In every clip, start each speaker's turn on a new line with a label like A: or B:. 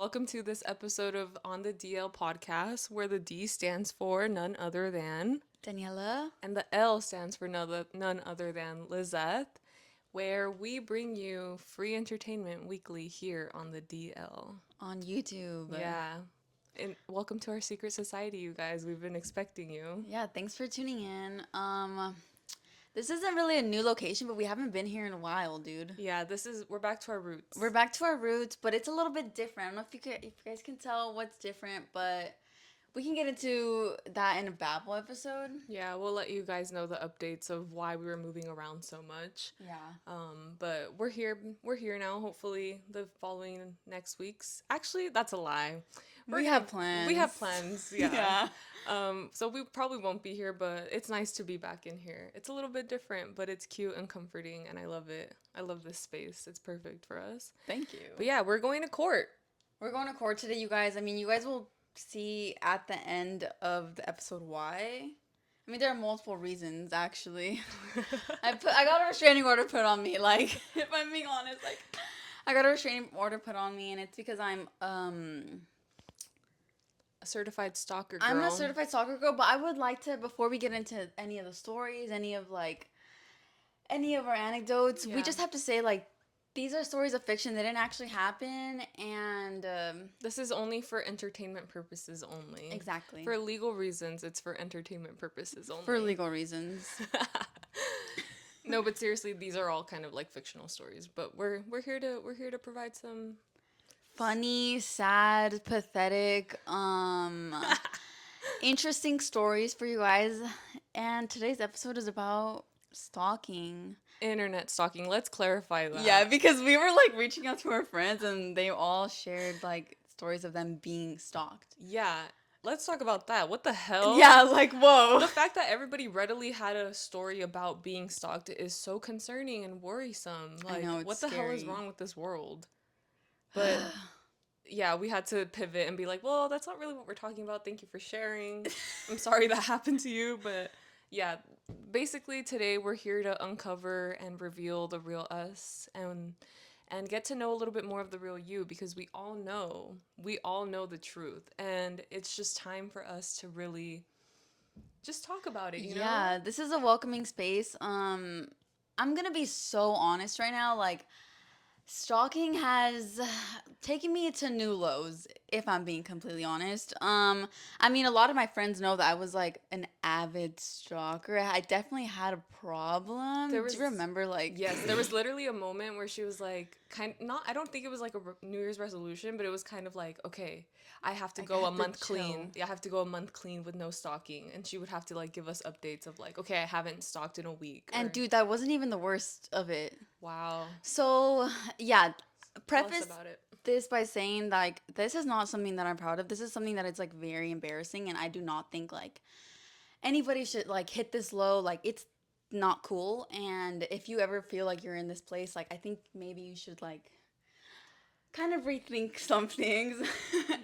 A: Welcome to this episode of On the DL podcast, where the D stands for none other than,
B: Daniella
A: and the L stands for none other than Lizeth, where we bring you free entertainment weekly here on the DL.
B: on YouTube.
A: Yeah. And welcome to our secret society, you guys. We've been expecting you.
B: Yeah, thanks for tuning in. This isn't really a new location, but we haven't been here in a while, dude.
A: Yeah, we're back to our
B: We're
A: roots.
B: back to our roots, but it's a little bit different. I don't know if you guys can tell what's different, but we can get into that in a Babel episode.
A: Yeah, we'll let you guys know the updates of why we were moving around so much.
B: Yeah.
A: But we're here. We're here now. Hopefully, the following next week's. Actually, that's a lie.
B: We have plans.
A: We have plans. Yeah.
B: Yeah.
A: So we probably won't be here, but it's nice to be back in here. It's a little bit different, but it's cute and comforting, and I love it. I love this space. It's perfect for us.
B: Thank you.
A: But yeah, we're going to court.
B: We're going to court today, you guys. I mean, you guys will see at the end of the episode why. I mean, there are multiple reasons actually. I got a restraining order put on me. Like, if I'm being honest, like, I got a restraining order put on me, and it's because
A: A certified stalker girl.
B: I'm a certified stalker girl. But I would like to, before we get into any of the stories, any of our anecdotes, we
A: Yeah.
B: just have to say, like, these are stories of fiction. They didn't actually happen, and
A: This is only for entertainment purposes only.
B: exactly
A: For legal reasons, it's for entertainment purposes only.
B: for legal reasons.
A: No, but seriously, these are all kind of like fictional stories. But we're here to provide some.
B: Funny, sad, pathetic, interesting stories for you guys. And today's episode is about stalking.
A: Internet stalking. Let's clarify that.
B: Yeah, because we were like reaching out to our friends and they all shared like stories of them being stalked.
A: Yeah. Let's talk about that. What the hell?
B: Yeah, like whoa.
A: The fact that everybody readily had a story about being stalked is so concerning and worrisome. Like,
B: I know, it's
A: what the hell is
B: scary.
A: wrong with this world? But yeah, we had to pivot and be like, well, that's not really what we're talking about. Thank you for sharing. I'm sorry that happened to you, but yeah, basically today we're here to uncover and reveal the real us and get to know a little bit more of the real you, because we all know the truth, and it's just time for us to really just talk about it, you know?
B: Yeah, this is a welcoming space. I'm gonna be so honest right now. Like, stalking has taken me to new lows, if I'm being completely honest. I mean, a lot of my friends know that I was like an avid stalker. I definitely had a problem.
A: There
B: Do you remember, like,
A: Yes, there was literally a moment where she was like, I don't think it was like a New Year's resolution, but it was kind of like, okay, I have to
B: Like,
A: go
B: I
A: a
B: have to
A: month clean.
B: chill.
A: Yeah, I have to go a month clean with no stalking. And she would have to like give us updates of like, okay, I haven't stalked in a week.
B: And
A: or,
B: dude, that wasn't even the worst of it.
A: wow.
B: So, yeah,
A: Tell us
B: preface
A: about it.
B: this by saying, like, this is not something that I'm proud of. This is something that is like very embarrassing, and I do not think like anybody should like hit this low. Like, it's not cool. And if you ever feel like you're in this place, like, I think maybe you should like kind of rethink some things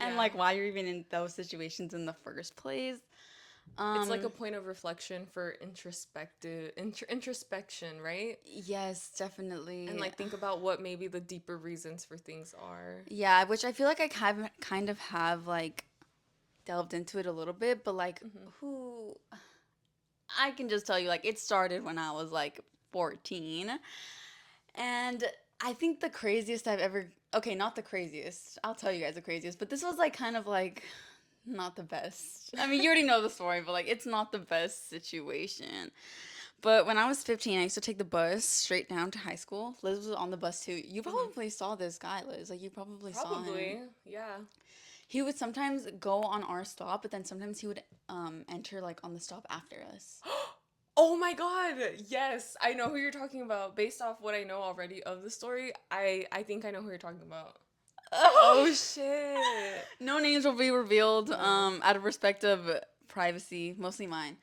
B: and
A: Yeah.
B: like why you're even in those situations in the first place.
A: It's like a point of reflection for introspection, right?
B: Yes, definitely.
A: And like think about what maybe the deeper reasons for things are.
B: Yeah, which I feel like I kind of have like delved into it a little bit, but like who I can just tell you, like, it started when I was like 14. And I think the craziest I've ever, okay, not the craziest. I'll tell you guys the craziest, but this was like kind of like not the best. I mean, you already know the story, but like it's not the best situation. But when I was 15, I used to take the bus straight down to high school. Liz was on the bus too. You probably saw this guy, Liz. Like, you probably saw him.
A: Probably, yeah.
B: He would sometimes go on our stop, but then sometimes he would enter like on the stop after us.
A: Oh my god, yes, I know who you're talking about. Based off what I know already of the story, I think I know who you're talking about. Oh shit.
B: No names will be revealed out of respect of privacy, mostly mine.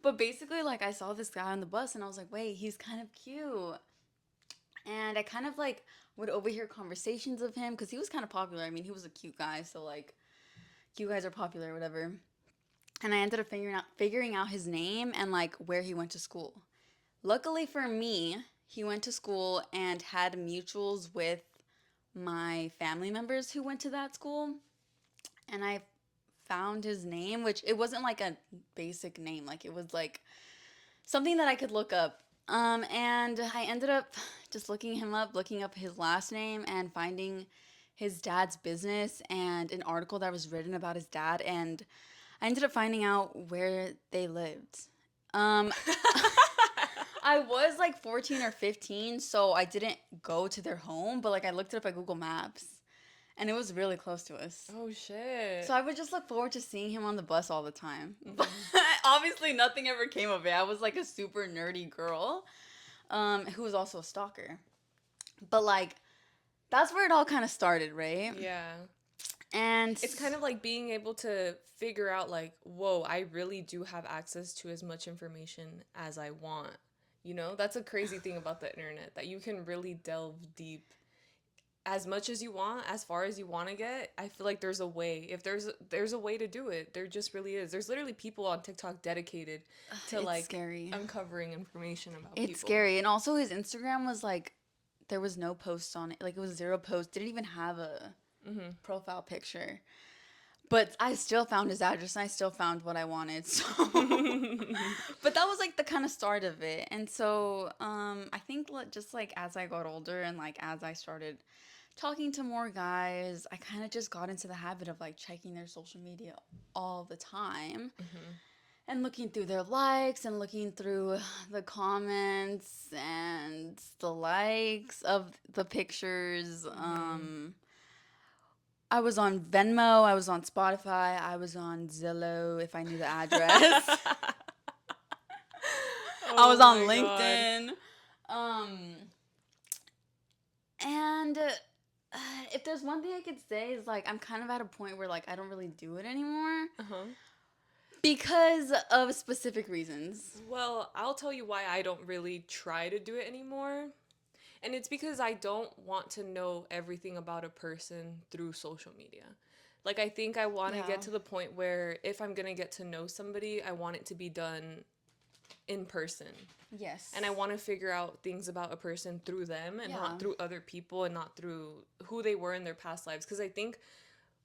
B: But basically, like, I saw this guy on the bus and I was like, wait, he's kind of cute. And I kind of like would overhear conversations of him because he was kind of popular. I mean, he was a cute guy, so like cute guys are popular or whatever. And I ended up figuring out his name and like where he went to school. Luckily for me, he went to school and had mutuals with my family members who went to that school, and I found his name, which it wasn't like a basic name, like it was like something that I could look up. And I ended up just looking him up, looking up his last name, and finding his dad's business and an article that was written about his dad. And I ended up finding out where they lived. Um, I was like 14 or 15, so I didn't go to their home, but like I looked it up at Google Maps, and it was really close to us.
A: Oh shit.
B: So I would just look forward to seeing him on the bus all the time.
A: Mhm.
B: But obviously nothing ever came of it. I was like a super nerdy girl, who was also a stalker. But like that's where it all kind of started, right?
A: Yeah.
B: And
A: It's kind of like being able to figure out like, whoa, I really do have access to as much information as I want. You know, that's a crazy thing about the internet, that you can really delve deep as much as you want, as far as you want to get. I feel like there's a way. If there's a way to do it, there just really is. There's literally people on TikTok dedicated to
B: it's
A: like
B: scary.
A: uncovering information about
B: It's
A: people.
B: scary. And also his Instagram was like there was no posts on it. Like it was zero posts. Didn't even have a profile picture. But I still found his address and I still found what I wanted. So but that was like the kind of start of it. And so I think just like as I got older and like as I started talking to more guys, I kind of just got into the habit of like checking their social media all the time. And looking through their likes and looking through the comments and the likes of the pictures. I was on Venmo, I was on Spotify, I was on Zillow if I knew the address. I was on LinkedIn. And if there's one thing I could say is like I'm kind of at a point where like I don't really do it anymore. Because of specific reasons.
A: Well, I'll tell you why I don't really try to do it anymore. And it's because I don't want to know everything about a person through social media. Like, I think I want to get to the point where if I'm going to get to know somebody, I want it to be done in person.
B: Yes.
A: And I want to figure out things about a person through them and not through other people and not through who they were in their past lives. Because I think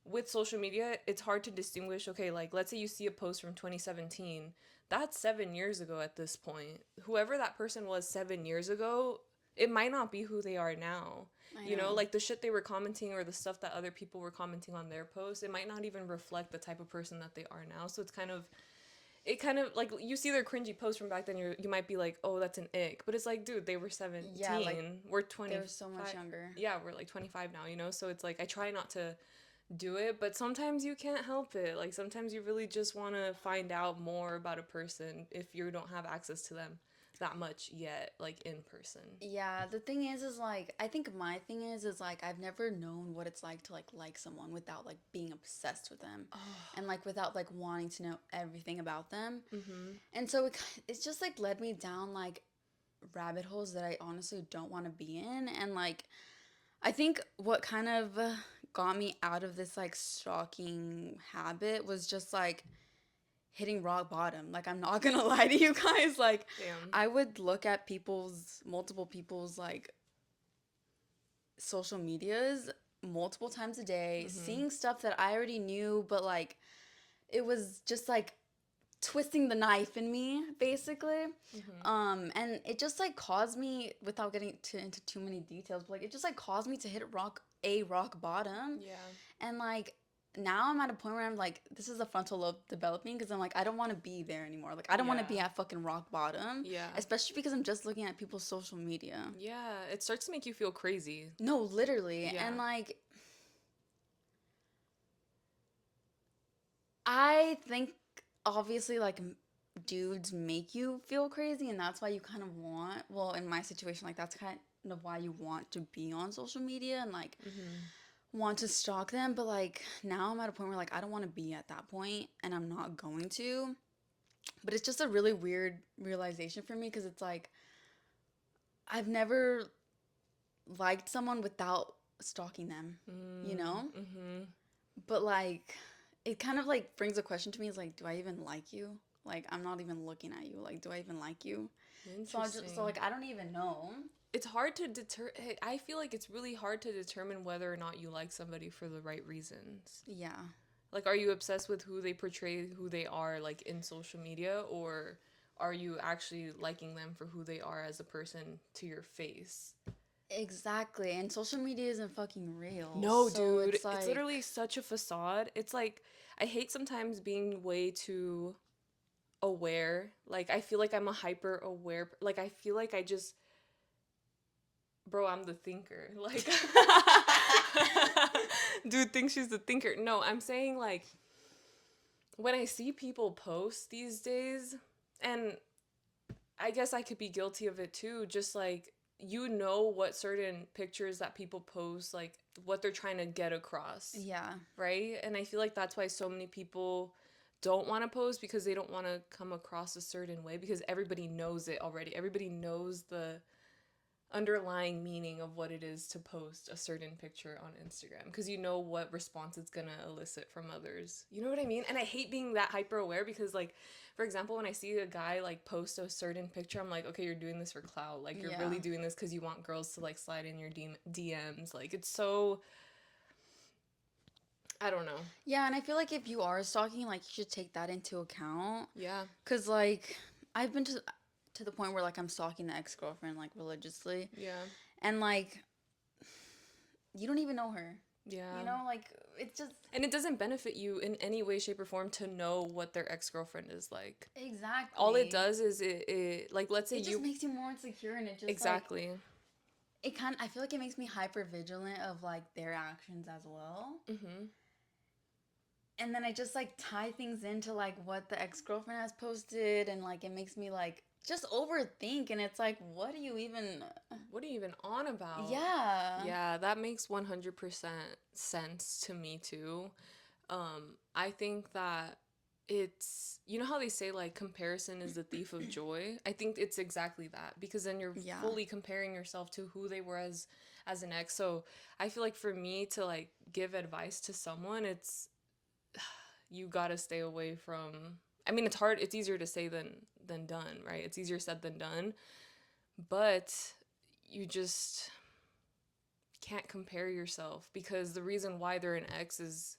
A: with social media, it's hard to distinguish, okay, like, let's say you see a post from 2017. That's 7 years ago at this point. Whoever that person was 7 years ago, it might not be who they are now. You know, like the shit they were commenting or the stuff that other people were commenting on their posts, it might not even reflect the type of person that they are now. So it's kind of like you see their cringy posts from back then, you might be like, oh, that's an ick. But it's like, dude, they were 17.
B: Yeah, like,
A: we're 20.
B: they were so much younger.
A: Yeah, we're like 25 now, you know? So it's like I try not to do it, but sometimes you can't help it. Like sometimes you really just want to find out more about a person if you don't have access to them that much yet, like in person.
B: Yeah, the thing is like I think my thing is like I've never known what it's like to like someone without like being obsessed with them, and like without like wanting to know everything about them. And so it's just like led me down like rabbit holes that I honestly don't want to be in. And like I think what kind of got me out of this like stalking habit was just like hitting rock bottom. Like I'm not gonna lie to you guys. Like
A: Damn.
B: I would look at multiple people's like social medias multiple times a day, seeing stuff that I already knew, but like it was just like twisting the knife in me, basically. And it just like caused me, without getting into too many details, but like it just like caused me to hit rock bottom.
A: Yeah.
B: And like now I'm at a point where I'm like, this is a frontal lobe developing, because I'm like, I don't want to be there anymore. Like I don't want to be at fucking rock bottom.
A: Yeah.
B: Especially because I'm just looking at people's social media.
A: Yeah, it starts to make you feel crazy.
B: No, literally.
A: Yeah.
B: And like I think obviously like dudes make you feel crazy, and that's why you kind of want, well, in my situation, like that's kind of why you want to be on social media and like want to stalk them. But like now I'm at a point where like I don't want to be at that point, and I'm not going to. But it's just a really weird realization for me, because it's like I've never liked someone without stalking them, you know? But like it kind of like brings a question to me, is like, do I even like you? Like I'm not even looking at you. Like, do I even like you?
A: Interesting.
B: So like I don't even know.
A: It's hard to I feel like it's really hard to determine whether or not you like somebody for the right reasons.
B: Yeah.
A: Like, are you obsessed with who they portray, who they are, like, in social media, or are you actually liking them for who they are as a person to your face?
B: Exactly. And social media isn't fucking real.
A: No,
B: So
A: dude.
B: it's
A: It's
B: like
A: literally such a facade. It's like, I hate sometimes being way too aware. Like, I feel like I'm a hyper aware. Like, I feel like I just, bro, I'm the thinker. Like, dude thinks she's the thinker. No, I'm saying, like, when I see people post these days, and I guess I could be guilty of it too, just like, you know what certain pictures that people post, like, what they're trying to get across.
B: yeah.
A: Right? And I feel like that's why so many people don't want to post, because they don't want to come across a certain way, because everybody knows it already. Everybody knows the underlying meaning of what it is to post a certain picture on Instagram, because you know what response it's gonna elicit from others. You know what I mean? And I hate being that hyper aware, because, like, for example, when I see a guy like post a certain picture, I'm like, okay, you're doing this for clout. Like, you're really doing this because you want girls to, like, slide in your DMs. Like, it's so, I don't know.
B: Yeah, and I feel like if you are stalking, like you should take that into account.
A: Yeah.
B: Cause like I've been to the point where like I'm stalking the ex-girlfriend like religiously.
A: Yeah.
B: And like you don't even know her.
A: Yeah.
B: You know, like it's just
A: And it doesn't benefit you in any way, shape, or form to know what their ex-girlfriend is like.
B: exactly.
A: All it does is it like, let's say
B: It just makes you more insecure, and it just
A: exactly.
B: like, it kind I feel like it makes me hyper vigilant of like their actions as well.
A: Mm-hmm.
B: And then I just like tie things into like what the ex-girlfriend has posted, and like it makes me like just overthink, and it's like what are you even
A: on about?
B: Yeah.
A: Yeah, that makes 100% sense to me too. I think that it's, you know how they say, like, comparison is the thief of joy? I think it's exactly that, because then you're
B: Yeah.
A: fully comparing yourself to who they were as an ex. So I feel like for me to, like, give advice to someone, it's, you gotta stay away from, I mean, it's hard, it's easier to say than done, right? It's easier said than done, but you just can't compare yourself, because the reason why they're an ex is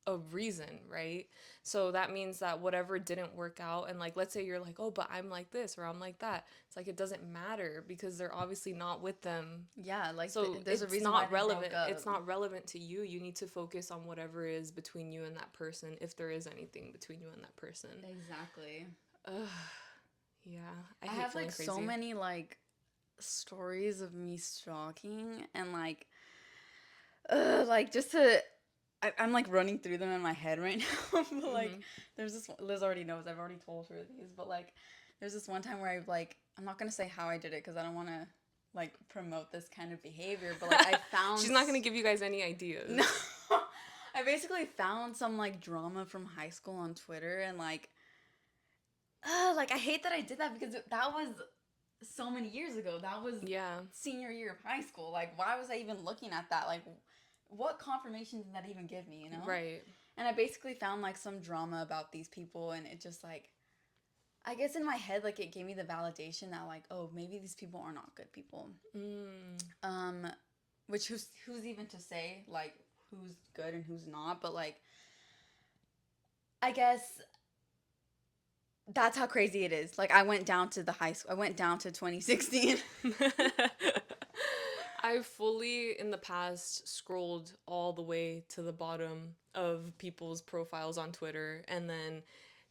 A: a reason, right? So that means that whatever didn't work out, and, like, let's say you're like, oh, but I'm like this or I'm like that, it's like, it doesn't matter, because they're obviously not with them.
B: Yeah, like
A: So
B: there's a
A: it's
B: reason why
A: not
B: they
A: relevant.
B: broke up.
A: It's not relevant to you. You need to focus on whatever is between you and that person, if there is anything between you and that person.
B: Exactly.
A: Ugh. Yeah, I hate
B: have
A: feeling
B: like
A: crazy.
B: so many like stories of me stalking, and like just to I'm like running through them in my head right now. But like there's this one, Liz already knows, I've already told her these, but like there's this one time where I like, I'm not gonna say how I did it because I don't want to like promote this kind of behavior, but like I found
A: She's not gonna give you guys any ideas.
B: No. I basically found some like drama from high school on Twitter, and like I hate that I did that, because that was so many years ago. That was senior year of high school. Like, why was I even looking at that? Like, what confirmation did that even give me, you know?
A: Right.
B: And I basically found like some drama about these people, and it just like, I guess in my head, like it gave me the validation that like, oh, maybe these people are not good people. Which who's even to say like who's good and who's not? But like, I guess that's how crazy it is. Like, I went down to the high school. I went down to 2016.
A: I fully, in the past, scrolled all the way to the bottom of people's profiles on Twitter, and then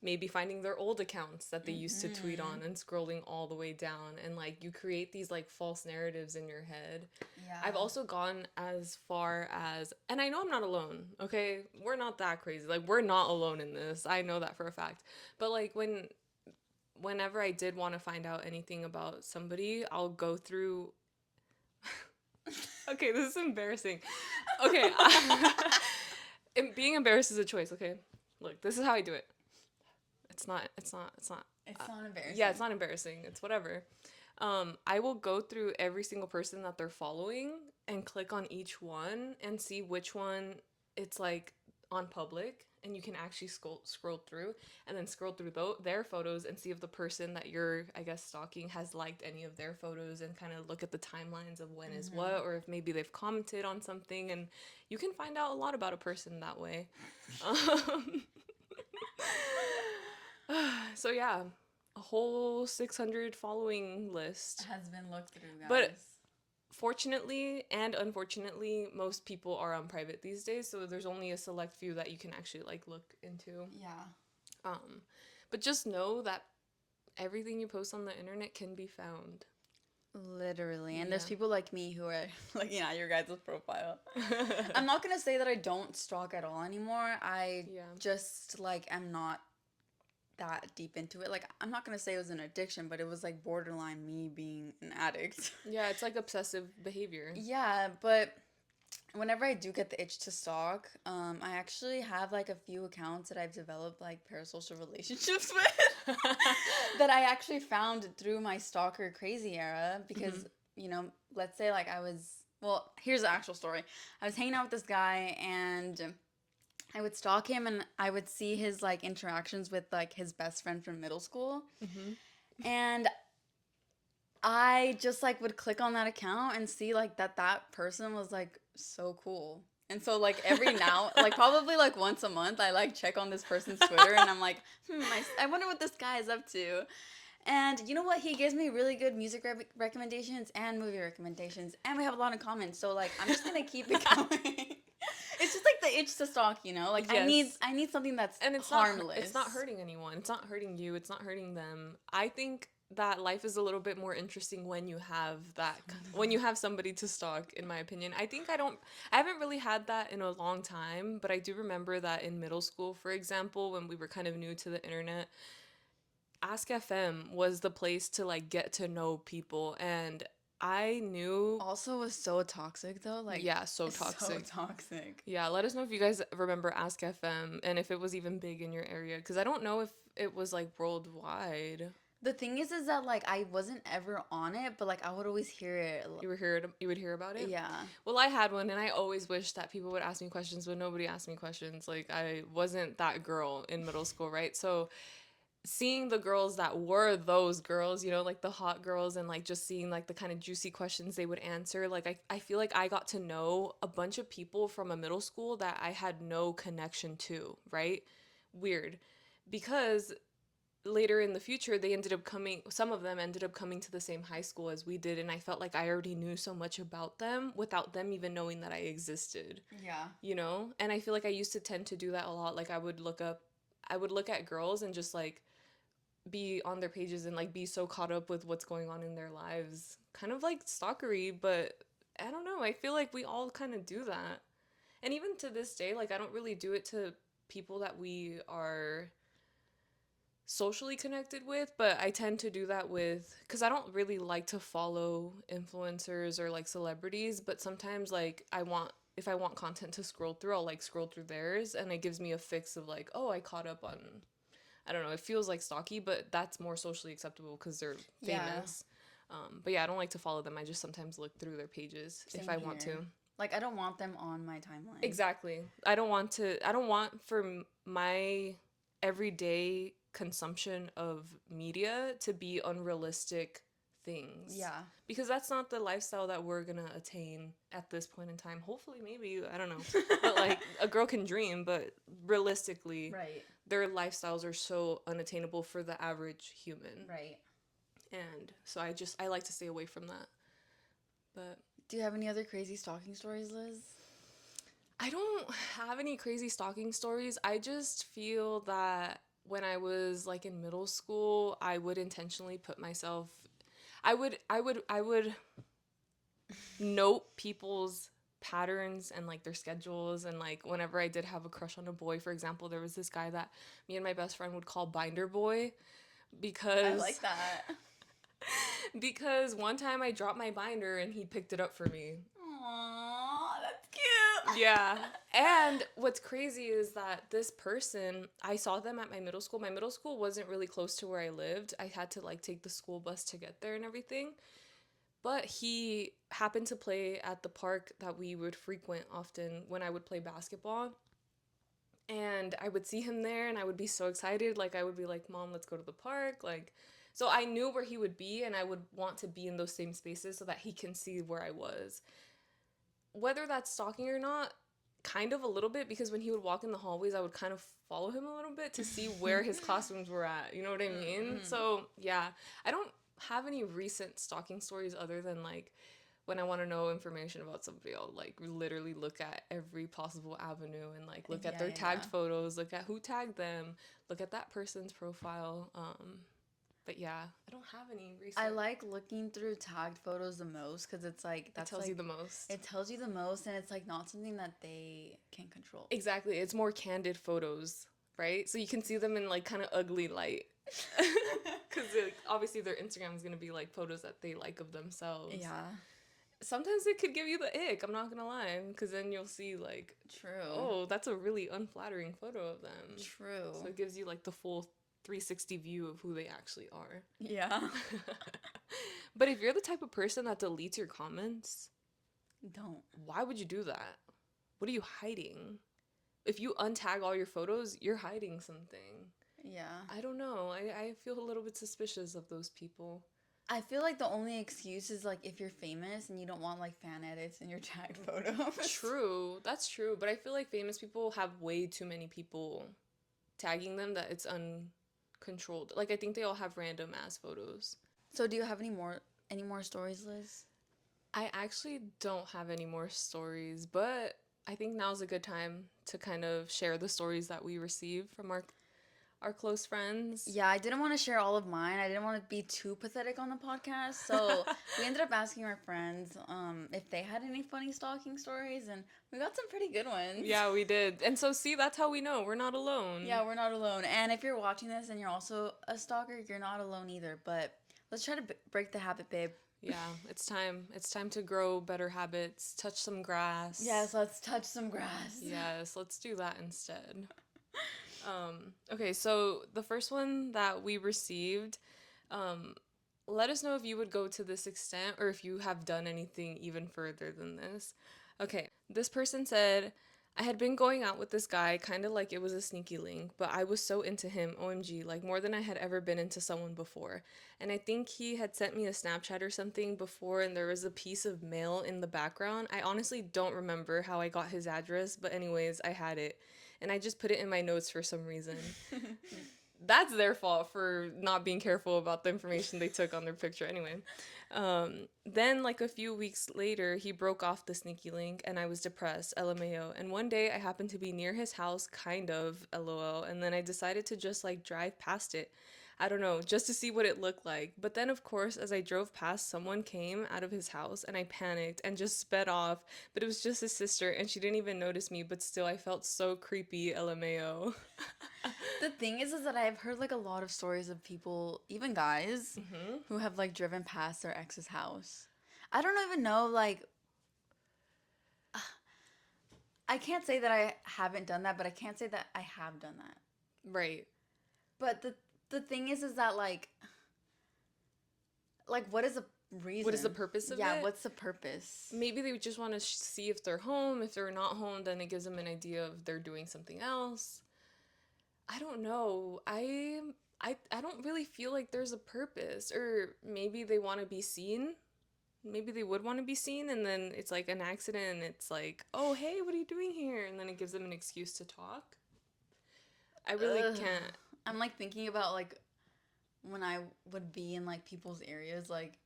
A: maybe finding their old accounts that they used to tweet on, and scrolling all the way down. And, like, you create these, like, false narratives in your head.
B: Yeah.
A: I've also gone as far as, and I know I'm not alone, okay? We're not that crazy. Like, we're not alone in this. I know that for a fact. But, like, whenever I did want to find out anything about somebody, I'll go through. Okay, this is embarrassing. Okay. Being embarrassed is a choice, okay? Look, this is how I do it. It's not
B: embarrassing.
A: Yeah, it's not embarrassing. It's whatever. I will go through every single person that they're following and click on each one and see which one it's like on public, and you can actually scroll through and then scroll through their photos and see if the person that you're, I guess, stalking has liked any of their photos, and kind of look at the timelines of when is what, or if maybe they've commented on something, and you can find out a lot about a person that way. Um, so yeah, a whole 600 following list.
B: Has been looked through, guys.
A: But fortunately and unfortunately, most people are on private these days, so there's only a select few that you can actually like look into.
B: Yeah.
A: But just know that everything you post on the internet can be found.
B: Literally. And there's people like me who are looking at your guys' profile. I'm not going to say that I don't stalk at all anymore. I just, like, am not that deep into it. Like, I'm not going to say it was an addiction, but it was, like, borderline me being an addict.
A: Yeah, it's like obsessive behavior.
B: Yeah, but whenever I do get the itch to stalk, I actually have, like, a few accounts that I've developed, like, parasocial relationships with that I actually found through my stalker crazy era because, you know, let's say, like, well, here's the actual story. I was hanging out with this guy, and I would stalk him, and I would see his, like, interactions with, like, his best friend from middle school. And I just, like, would click on that account and see, like, that person was, like, so cool. And so, like, every now, like, probably, like, once a month, I, like, check on this person's Twitter, and I'm like, I wonder what this guy is up to. And you know what? He gives me really good music recommendations and movie recommendations, and we have a lot in common. So, like, I'm just gonna keep it going. It's just, like, the itch to stalk, you know? Like, yes. I need something that's harmless.
A: It's not hurting anyone. It's not hurting you. It's not hurting them. I think that life is a little bit more interesting when you have somebody to stalk, in my opinion. I haven't really had that in a long time, but I do remember that in middle school, for example, when we were kind of new to the internet, Ask FM was the place to, like, get to know people, and I knew...
B: Also was so toxic, though. Like,
A: yeah, so toxic.
B: So toxic.
A: Yeah, let us know if you guys remember Ask FM, and if it was even big in your area, because I don't know if it was, like, worldwide.
B: The thing is that, like, I wasn't ever on it, but, like, I would always hear it.
A: You would hear about it?
B: Yeah.
A: Well, I had one, and I always wished that people would ask me questions, but nobody asked me questions. Like, I wasn't that girl in middle school, right? So seeing the girls that were those girls, you know, like the hot girls, and, like, just seeing, like, the kind of juicy questions they would answer, like, I feel like I got to know a bunch of people from a middle school that I had no connection to, right? Weird. Because later in the future, some of them ended up coming to the same high school as we did, and I felt like I already knew so much about them without them even knowing that I existed.
B: Yeah.
A: You know? And I feel like I used to tend to do that a lot. Like, I would look at girls and just, like, be on their pages and, like, be so caught up with what's going on in their lives. Kind of, like, stalkery, but I don't know. I feel like we all kind of do that. And even to this day, like, I don't really do it to people that we are socially connected with, but I tend to do that because I don't really like to follow influencers or, like, celebrities, but sometimes, like, if I want content to scroll through, I'll, like, scroll through theirs, and it gives me a fix of, like, oh, I caught up on, I don't know, it feels like stalky, but that's more socially acceptable because they're famous. Yeah. But yeah, I don't like to follow them. I just sometimes look through their pages if I want to.
B: Like, I don't want them on my timeline.
A: Exactly. I don't want for my everyday consumption of media to be unrealistic things.
B: Yeah.
A: Because that's not the lifestyle that we're gonna attain at this point in time. Hopefully, maybe, I don't know. But, like, a girl can dream, but realistically,
B: right,
A: their lifestyles are so unattainable for the average human.
B: Right.
A: And so I like to stay away from that. But
B: do you have any other crazy stalking stories, Liz?
A: I don't have any crazy stalking stories. I just feel that when I was, like, in middle school, I would intentionally put myself... I would note people's patterns and, like, their schedules, and, like, whenever I did have a crush on a boy, for example, there was this guy that me and my best friend would call Binder Boy, because... I
B: like that.
A: Because one time I dropped my binder and he picked it up for me.
B: Aww, that's cute.
A: Yeah. And what's crazy is that this person, I saw them at my middle school. My middle school wasn't really close to where I lived. I had to, like, take the school bus to get there and everything. But he happened to play at the park that we would frequent often when I would play basketball. And I would see him there and I would be so excited. Like, I would be like, Mom, let's go to the park. Like, so I knew where he would be and I would want to be in those same spaces so that he can see where I was. Whether that's stalking or not, kind of a little bit, because when he would walk in the hallways, I would kind of follow him a little bit to see where his classrooms were at. You know what I mean? So, yeah, I don't have any recent stalking stories other than like when I want to know information about somebody, I'll like literally look at every possible avenue and like look at their tagged photos, look at who tagged them, look at that person's profile. But yeah, I don't have any recent.
B: I like looking through tagged photos the most because it's like
A: that tells you the most.
B: It tells you the most, and it's like not something that they can control.
A: Exactly, it's more candid photos, right? So you can see them in like kind of ugly light. Because obviously their Instagram is gonna be like photos that they like of themselves.
B: Yeah.
A: Sometimes it could give you the ick, I'm not gonna lie, because then you'll see like, oh, that's a really unflattering photo of them.
B: True.
A: So it gives you like the full 360 view of who they actually are.
B: Yeah.
A: But if you're the type of person that deletes your comments,
B: don't.
A: Why would you do that? What are you hiding? If you untag all your photos, you're hiding something.
B: Yeah.
A: I don't know. I feel a little bit suspicious of those people.
B: I feel like the only excuse is like if you're famous and you don't want like fan edits in your tagged photos.
A: True. That's true. But I feel like famous people have way too many people tagging them that it's uncontrolled. Like I think they all have random ass photos.
B: So do you have any more stories, Liz?
A: I actually don't have any more stories, but I think now's a good time to kind of share the stories that we receive from our close friends.
B: Yeah, I didn't want to share all of mine. I didn't want to be too pathetic on the podcast. So we ended up asking our friends if they had any funny stalking stories, and we got some pretty good ones.
A: Yeah, we did. And so, see, that's how we know we're not alone.
B: Yeah, we're not alone. And if you're watching this and you're also a stalker, you're not alone either. But let's try to break the habit, babe.
A: Yeah, it's time. It's time to grow better habits, touch some grass.
B: Yes, let's touch some grass.
A: Yes, let's do that instead. Okay, so the first one that we received, let us know if you would go to this extent or if you have done anything even further than this. Okay, this person said, I had been going out with this guy kind of like it was a sneaky link, but I was so into him, OMG, like more than I had ever been into someone before. And I think he had sent me a Snapchat or something before and there was a piece of mail in the background. I honestly don't remember how I got his address, but anyways, I had it. And I just put it in my notes for some reason. That's their fault for not being careful about the information they took on their picture anyway. Then, like a few weeks later, he broke off the sneaky link and I was depressed, LMAO. And one day I happened to be near his house, kind of, LOL. And then I decided to just like drive past it. I don't know, just to see what it looked like. But then, of course, as I drove past, someone came out of his house and I panicked and just sped off. But it was just his sister and she didn't even notice me. But still, I felt so creepy, LMAO.
B: The thing is that I've heard like a lot of stories of people, even guys, who have like driven past their ex's house. I don't even know, like, I can't say that I haven't done that, but I can't say that I have done that.
A: Right.
B: But the thing is that like what is the reason?
A: What is the purpose of it?
B: Yeah, what's the purpose?
A: Maybe they just want to see if they're home. If they're not home, then it gives them an idea of they're doing something else. I don't know. I don't really feel like there's a purpose. Or maybe they want to be seen. Maybe they would want to be seen, and then it's like an accident, and it's like, oh, hey, what are you doing here? And then it gives them an excuse to talk. I really can't.
B: I'm like thinking about like when I would be in like people's areas, like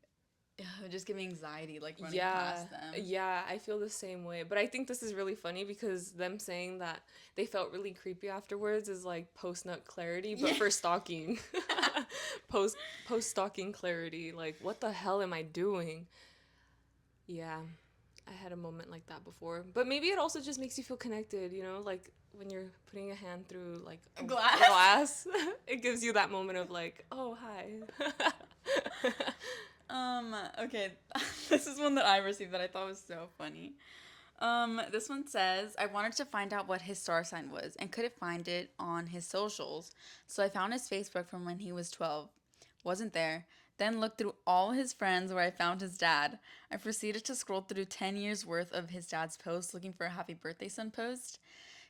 B: it would just give me anxiety, like running past them.
A: Yeah, I feel the same way. But I think this is really funny because them saying that they felt really creepy afterwards is like post-nut clarity, but for stalking. Post-stalking clarity. Like, what the hell am I doing? Yeah, I had a moment like that before. But maybe it also just makes you feel connected, you know? Like, when you're putting a hand through, like, a glass, it gives you that moment of, like, oh, hi.
B: Okay, this is one that I received that I thought was so funny. This one says, I wanted to find out what his star sign was and couldn't find it on his socials. So I found his Facebook from when he was 12. Wasn't there. Then looked through all his friends where I found his dad. I proceeded to scroll through 10 years worth of his dad's posts looking for a happy birthday son post.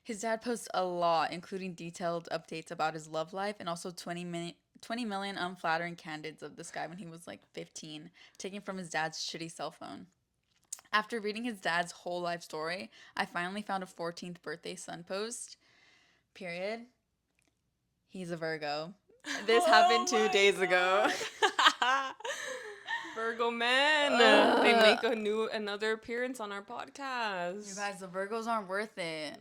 B: His dad posts a lot, including detailed updates about his love life and also 20 million unflattering candids of this guy when he was like 15, taken from his dad's shitty cell phone. After reading his dad's whole life story, I finally found a 14th birthday son post. Period. He's a Virgo. This happened 2 days ago.
A: Virgo men. They make another appearance on our podcast.
B: You guys, the Virgos aren't worth it.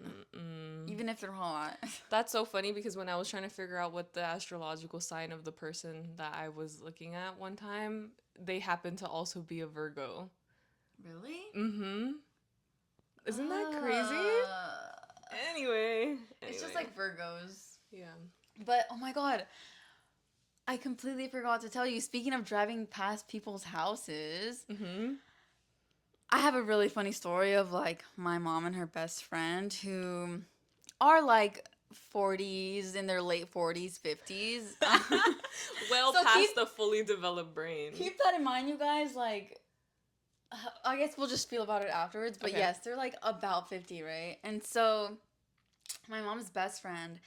B: Even if they're hot.
A: That's so funny because when I was trying to figure out what the astrological sign of the person that I was looking at one time, they happened to also be a Virgo.
B: Really?
A: Mm-hmm. Isn't that crazy? Anyway.
B: It's just like Virgos.
A: Yeah.
B: But, oh my god. I completely forgot to tell you, speaking of driving past people's houses, I have a really funny story of, like, my mom and her best friend who are, like, 40s, in their late 40s, 50s.
A: Well, so past the fully developed brain.
B: Keep that in mind, you guys. Like, I guess we'll just feel about it afterwards. But yes, they're, like, about 50, right? And so my mom's best friend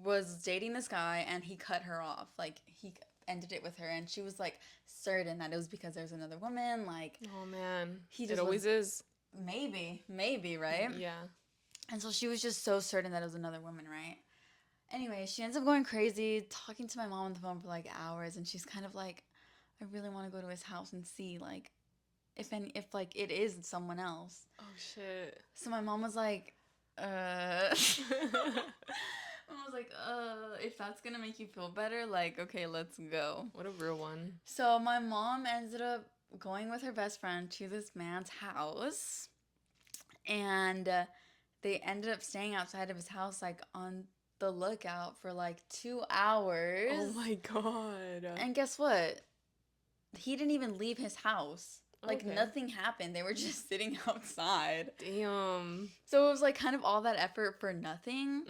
B: was dating this guy, and he cut her off. Like, he ended it with her, and she was, like, certain that it was because there's another woman. Like,
A: oh, man. It always is.
B: Maybe, right?
A: Yeah.
B: And so she was just so certain that it was another woman, right? Anyway, she ends up going crazy, talking to my mom on the phone for, like, hours, and she's kind of like, I really want to go to his house and see, like, if like, it is someone else.
A: Oh, shit.
B: So my mom was like, I was like, if that's gonna make you feel better, like, okay, let's go.
A: What a real one.
B: So my mom ended up going with her best friend to this man's house, and they ended up staying outside of his house, like, on the lookout for, like, 2 hours.
A: Oh my god.
B: And guess what? He didn't even leave his house. Like, nothing happened. They were just sitting outside.
A: Damn.
B: So it was, like, kind of all that effort for nothing.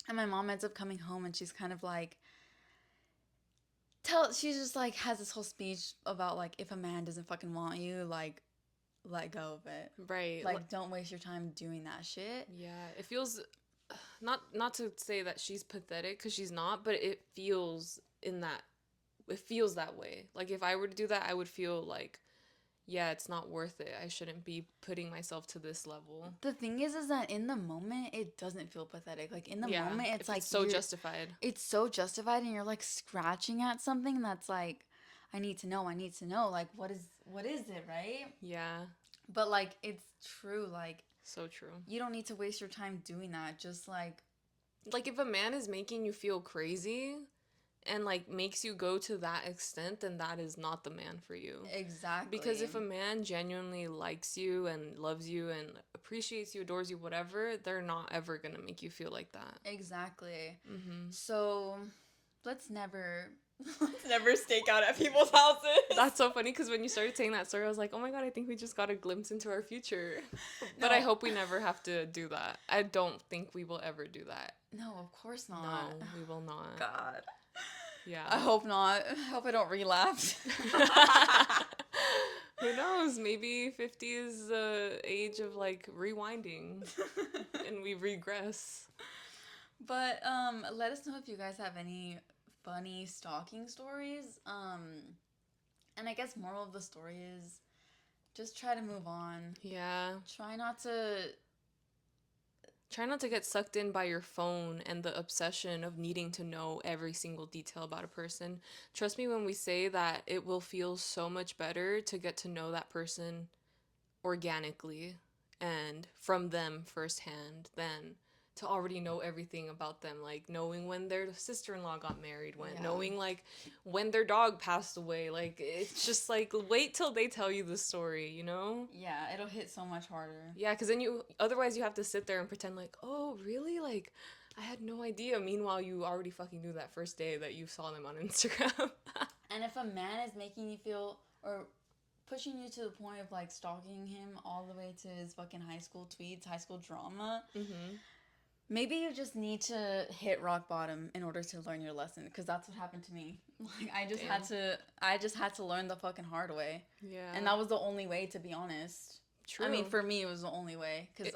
B: And my mom ends up coming home, and she's kind of like, she just, like, has this whole speech about, like, if a man doesn't fucking want you, like, let go of it.
A: Right.
B: Like, don't waste your time doing that shit.
A: Yeah. It feels, not to say that she's pathetic, because she's not, but it feels that way. Like, if I were to do that, I would feel like, yeah, it's not worth it. I shouldn't be putting myself to this level.
B: The thing is that in the moment, it doesn't feel pathetic. Like, in the moment, it's like...
A: so justified.
B: It's so justified, and you're, like, scratching at something that's, like, I need to know. Like, what is it, right?
A: Yeah.
B: But, like, it's true. Like...
A: So true.
B: You don't need to waste your time doing that. Just, like...
A: Like, if a man is making you feel crazy... and, like, makes you go to that extent, then that is not the man for you.
B: Exactly.
A: Because if a man genuinely likes you and loves you and appreciates you, adores you, whatever, they're not ever going to make you feel like that.
B: Exactly. So, let's never stake out at people's houses.
A: That's so funny, because when you started saying that story, I was like, oh my god, I think we just got a glimpse into our future. But I hope we never have to do that. I don't think we will ever do that.
B: No, of course not.
A: No, we will not.
B: God.
A: Yeah.
B: I hope not. I hope I don't relapse.
A: Who knows? Maybe 50 is the age of, like, rewinding. And we regress.
B: But let us know if you guys have any funny stalking stories. And I guess moral of the story is just try to move on.
A: Yeah.
B: Try not to
A: get sucked in by your phone and the obsession of needing to know every single detail about a person. Trust me when we say that it will feel so much better to get to know that person organically and from them firsthand than to already know everything about them, like knowing when their sister-in-law got married, knowing like when their dog passed away. Like, it's just like, wait till they tell you the story, you know?
B: Yeah, it'll hit so much harder.
A: Yeah, because then otherwise you have to sit there and pretend like, oh, really? Like, I had no idea. Meanwhile, you already fucking knew that first day that you saw them on Instagram.
B: And if a man is making you feel, or pushing you to the point of, like, stalking him all the way to his fucking high school tweets, high school drama, maybe you just need to hit rock bottom in order to learn your lesson, because that's what happened to me. Like, I just had to learn the fucking hard way.
A: Yeah.
B: And that was the only way, to be honest.
A: True.
B: I mean, for me, it was the only way, because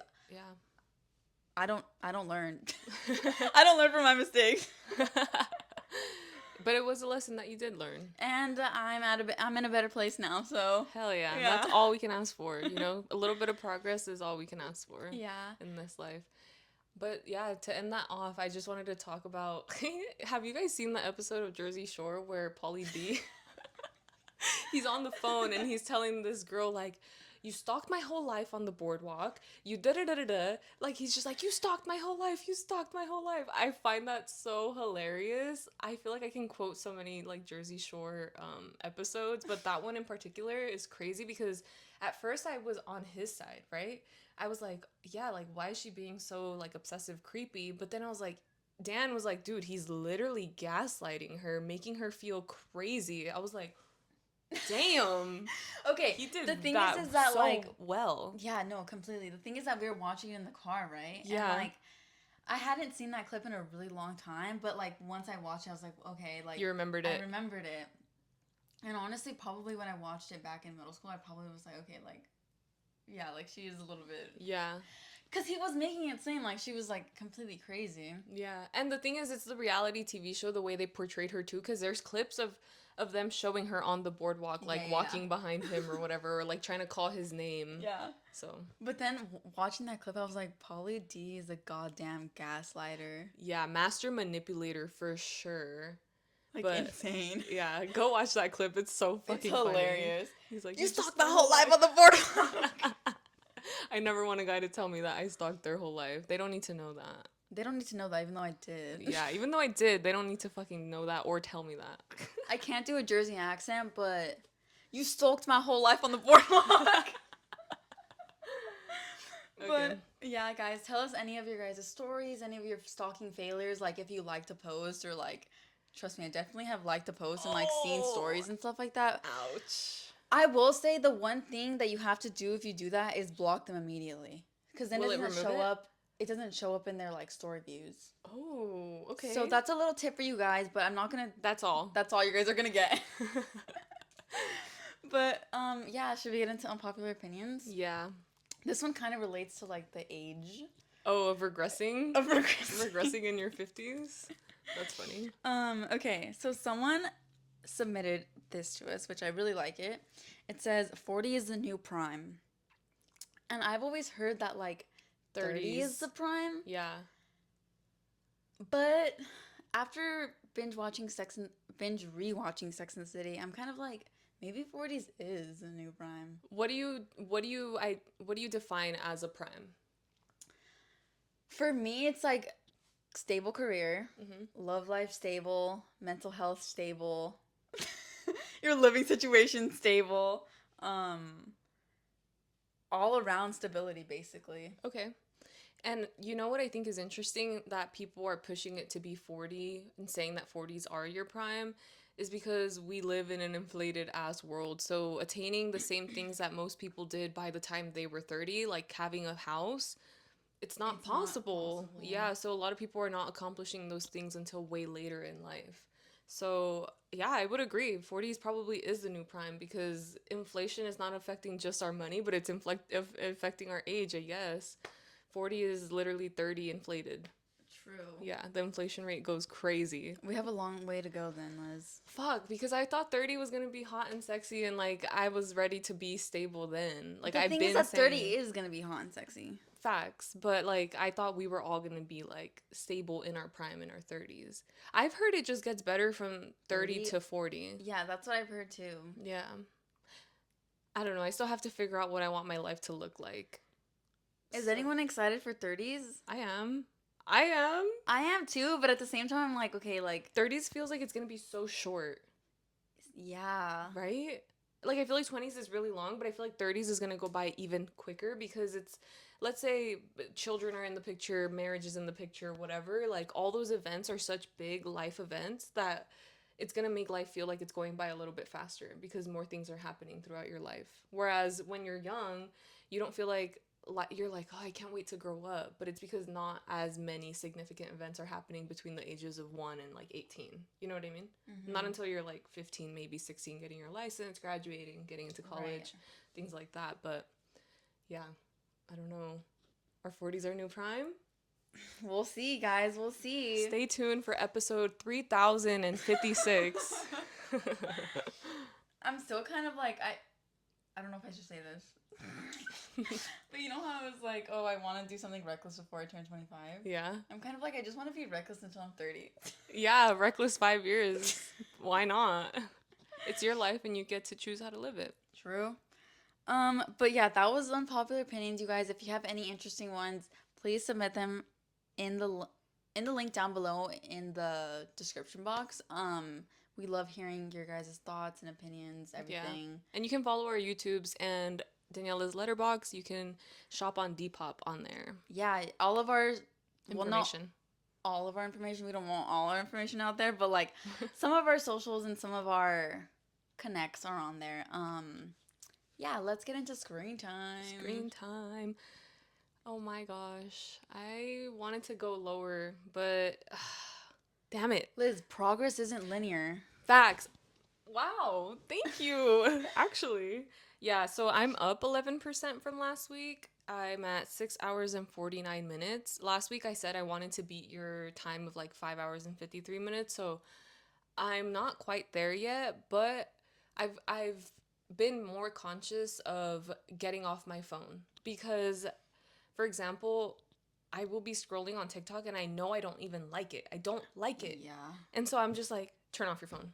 B: I don't learn. I don't learn from my mistakes.
A: But it was a lesson that you did learn.
B: And I'm in a better place now, so.
A: Hell yeah.
B: Yeah.
A: That's all we can ask for, you know? A little bit of progress is all we can ask for.
B: Yeah.
A: In this life. But yeah, to end that off, I just wanted to talk about have you guys seen the episode of Jersey Shore where Pauly D he's on the phone and he's telling this girl like, you stalked my whole life on the boardwalk. You da-da-da-da-da. Like, he's just like, you stalked my whole life. You stalked my whole life. I find that so hilarious. I feel like I can quote so many, like, Jersey Shore episodes, but that one in particular is crazy because at first I was on his side, right? I was like, yeah, like, why is she being so, like, obsessive creepy? But then I was like, Dan was like, dude, he's literally gaslighting her, making her feel crazy. I was like, damn.
B: Okay,
A: He did
B: the thing
A: that
B: is that
A: so
B: like
A: well.
B: yeah, no, completely. The thing is that we were watching it in the car, right?
A: Yeah.
B: And like I hadn't seen that clip in a really long time, but like once I watched it, I was like, okay, like
A: You remembered it.
B: I remembered it. And honestly, probably when I watched it back in middle school, I probably was like, okay, like yeah, like she is a little bit.
A: Yeah.
B: Because he was making it seem like she was like completely crazy.
A: Yeah. And the thing is, it's the reality TV show, the way they portrayed her too, because there's clips of them showing her on the boardwalk, like walking behind him or whatever, or like trying to call his name.
B: Yeah.
A: So.
B: But then watching that clip, I was like, Pauly D is a goddamn gaslighter.
A: Yeah, master manipulator for sure.
B: Like,
A: but,
B: insane.
A: Yeah, go watch that clip. It's so fucking
B: hilarious.
A: Funny. He's like,
B: you stalked my whole life on the boardwalk.
A: I never want a guy to tell me that I stalked their whole life. They don't need to know that.
B: They don't need to know that, even though I did.
A: Yeah, even though I did, they don't need to fucking know that or tell me that.
B: I can't do a Jersey accent, but you stalked my whole life on the boardwalk. But yeah, guys, tell us any of your guys' stories, any of your stalking failures, like if you like to post or like, trust me, I definitely have liked to post and like seen stories and stuff like that.
A: Ouch.
B: I will say the one thing that you have to do if you do that is block them immediately. Because then it doesn't show up. It doesn't show up in their like story views.
A: Oh, okay.
B: So that's a little tip for you guys, but I'm not gonna.
A: That's all.
B: That's all you guys are gonna get. But yeah, should we get into unpopular opinions?
A: Yeah.
B: This one kind of relates to like the age.
A: Oh, of regressing.
B: Of regressing.
A: Regressing in your 50s. That's funny.
B: Okay, so someone submitted this to us, which I really like it. It says 40 is the new prime. And I've always heard that like 30 is the prime.
A: Yeah.
B: But after binge rewatching Sex and the City, I'm kind of like maybe 40s is the new prime.
A: What do you define as a prime?
B: For me, it's like stable career, love life stable, mental health stable, your living situation stable, all around stability basically.
A: Okay. And you know what I think is interesting that people are pushing it to be 40 and saying that 40s are your prime is because we live in an inflated ass world. So attaining the same things that most people did by the time they were 30, like having a house, it's not possible. Yeah, so a lot of people are not accomplishing those things until way later in life. So, yeah, I would agree. 40s probably is the new prime because inflation is not affecting just our money, but it's affecting our age, I guess. 40 is literally 30 inflated.
B: True.
A: Yeah, the inflation rate goes crazy.
B: We have a long way to go then, Liz.
A: Fuck, because I thought 30 was going to be hot and sexy and, like, I was ready to be stable then. Like,
B: the thing is that 30 is going to be hot and sexy.
A: Facts, but like I thought we were all gonna be like stable in our prime in our 30s. I've heard it just gets better from 30 to 40.
B: Yeah, that's what I've heard too.
A: Yeah. I don't know. I still have to figure out what I want my life to look like.
B: Is anyone excited for 30s?
A: I am. I
B: am too, but at the same time I'm like, okay, like
A: 30s feels like it's gonna be so short.
B: Yeah.
A: Right? Like I feel like 20s is really long, but I feel like 30s is gonna go by even quicker because it's, let's say children are in the picture, marriage is in the picture, whatever, like all those events are such big life events that it's going to make life feel like it's going by a little bit faster because more things are happening throughout your life. Whereas when you're young, you don't feel like you're like, oh, I can't wait to grow up. But it's because not as many significant events are happening between the ages of 1 and like 18. You know what I mean? Mm-hmm. Not until you're like 15, maybe 16, getting your license, graduating, getting into college, things like that. But yeah. I don't know. Our 40s are new prime?
B: We'll see, guys. We'll see.
A: Stay tuned for episode 3056.
B: I'm still kind of like I don't know if I should say this. But you know how I was like, oh, I want to do something reckless before I turn 25?
A: Yeah.
B: I'm kind of like, I just want to be reckless until I'm 30.
A: Yeah, reckless 5 years. Why not? It's your life and you get to choose how to live it.
B: True. But yeah, that was unpopular opinions, you guys. If you have any interesting ones, please submit them in the link down below in the description box. We love hearing your guys' thoughts and opinions, everything.
A: Yeah. And you can follow our YouTubes and Daniella's letterbox. You can shop on Depop on there.
B: Yeah, all of our
A: information.
B: Well, not all of our information. We don't want all our information out there, but like some of our socials and some of our connects are on there. Yeah, let's get into screen time.
A: Screen time. Oh my gosh. I wanted to go lower, but damn it.
B: Liz, progress isn't linear.
A: Facts. Wow. Thank you. Actually. Yeah, so I'm up 11% from last week. I'm at 6 hours and 49 minutes. Last week I said I wanted to beat your time of like 5 hours and 53 minutes. So I'm not quite there yet, but I've been more conscious of getting off my phone because, for example, I will be scrolling on TikTok and I know I don't even like it. I don't like it.
B: Yeah.
A: And so I'm just like, turn off your phone.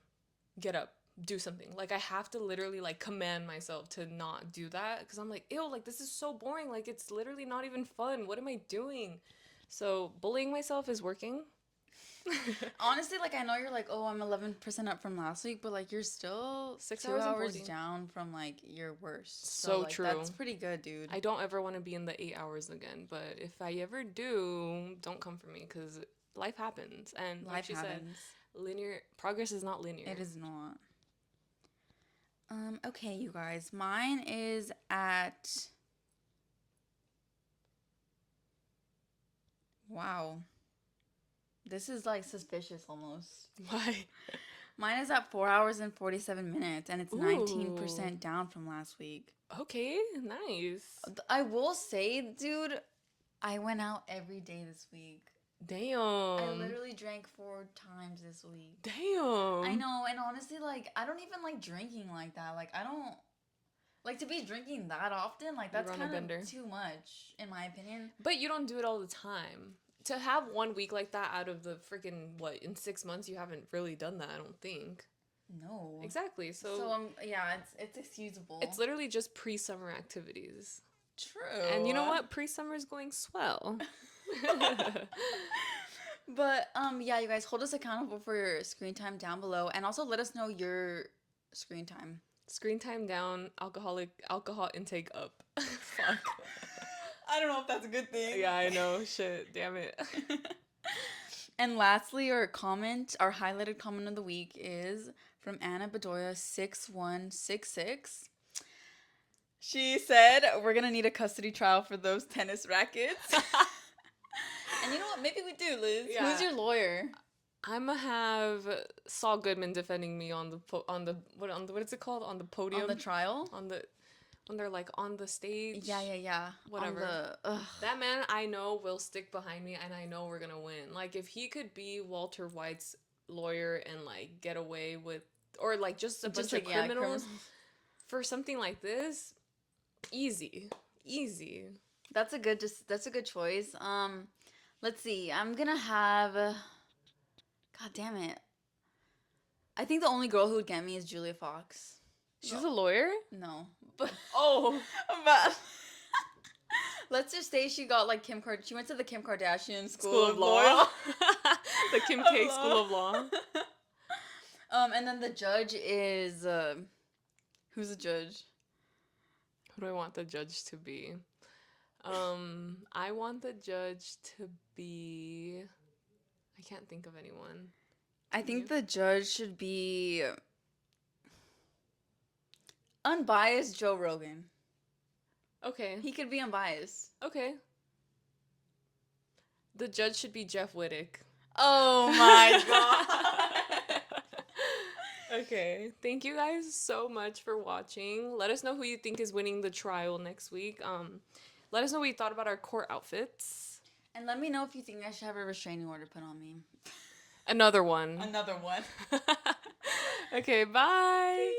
A: Get up. Do something. Like, I have to literally, like, command myself to not do that because I'm like, ew, like, this is so boring. Like, it's literally not even fun. What am I doing? So, bullying myself is working.
B: Honestly, like, I know you're like, oh, I'm 11% up from last week, but like, you're still
A: 6
B: 2
A: hours and
B: hours
A: 40.
B: down from like your worst.
A: So
B: like,
A: true.
B: That's pretty good, dude.
A: I don't ever want to be in the 8 hours again, but if I ever do, don't come for me because life happens. And like she said, linear progress is not linear.
B: It is not. Okay, you guys. Mine is at... Wow. This is like suspicious almost.
A: Why?
B: Mine is at 4 hours and 47 minutes, and it's 19% down from last week.
A: Okay, nice.
B: I will say, dude, I went out every day this week.
A: Damn.
B: I literally drank 4 times this week.
A: Damn.
B: I know, and honestly, like, I don't even like drinking like that. Like, I don't... Like, to be drinking that often, like, that's kind of too much, in my opinion.
A: But you don't do it all the time. To have 1 week like that out of the freaking, what, in 6 months, you haven't really done that, I don't think.
B: No.
A: Exactly, so...
B: yeah, it's excusable.
A: It's literally just pre-summer activities.
B: True.
A: And you know what? Pre-summer is going swell.
B: But yeah, you guys, hold us accountable for your screen time down below, and also let us know your screen time.
A: Screen time down, alcohol intake up. Fuck.
B: I don't know if that's a good thing.
A: Yeah, I know. Shit, damn it.
B: And lastly, our highlighted comment of the week is from Anna Bedoya 6166. She said, "We're gonna need a custody trial for those tennis rackets." And you know what? Maybe we do, Liz. Yeah. Who's your lawyer?
A: I'm gonna have Saul Goodman defending me on the what is it called, on the podium,
B: on the trial,
A: when they're like on the stage.
B: Yeah.
A: Whatever. That man I know will stick behind me, and I know we're gonna win. Like, if he could be Walter White's lawyer and like get away with, or like just a bunch of criminals for something like this, easy.
B: That's a good choice. Let's see. I'm gonna have. God damn it. I think the only girl who would get me is Julia Fox.
A: She's a lawyer?
B: No. But
A: but
B: let's just say she got like she went to the Kim Kardashian
A: School of Law. The Kim K School of Law.
B: And then the judge is who's the judge?
A: Who do I want the judge to be? I want the judge to be... I can't think of anyone.
B: I think the judge should be unbiased Joe Rogan.
A: Okay.
B: He could be unbiased.
A: Okay. The judge should be Jeff Wittick.
B: Oh my god.
A: Okay. Thank you guys so much for watching. Let us know who you think is winning the trial next week. Let us know what you thought about our court outfits.
B: And let me know if you think I should have a restraining order put on me.
A: Another one.
B: Another one.
A: Okay, bye.